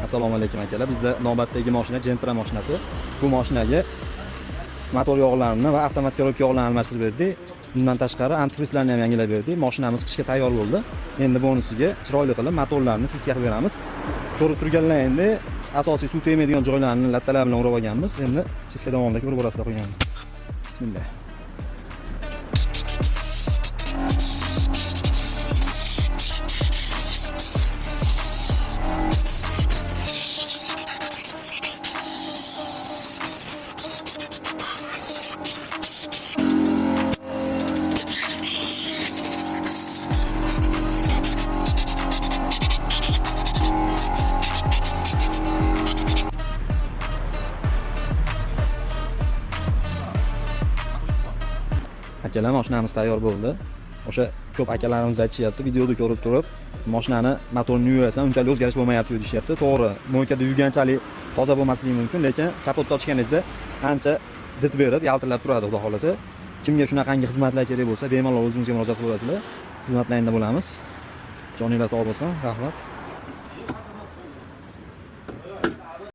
Assalomu alaykum akalar. Bizda navbatdagi mashina Gentra mashinasi. Bu mashinaga motor yog'larini va avtomat korobka yog'larini almashtirib berdik. Bundan tashqari antifrizlarni ham yangilab berdik. Mashinamiz qishga tayyor bo'ldi. Endi bonusiga chiroyli qilib motorlarni siskab beramiz. Ko'rib turganlar endi asosiy suv tegmaydigan joylarni lattalar bilan o'rab olganmiz. Endi siska davomidagi urib orasida qo'yganmiz. Bismillah. Akalar, mashinamiz tayyor bo'ldi. O'sha ko'p akalarimiz aytishyapti, videoda ko'rib turib, mashinani motorini yuvasan, unchalik o'zgarish bo'lmayapti deyishyapti. To'g'ri, mo'ykada yurganchalik toza bo'lmasligi mumkin, lekin kapotni ochganingizda ancha dit berib, yaltirlab turadi, xudo xolasa. Kimga shunaqangi xizmatlar kerak bo'lsa, bemalol o'zimizga murojaat qilasizlar. Xizmatlaringda bo'lamiz. Joninglar sog' bo'lsin. Rahmat.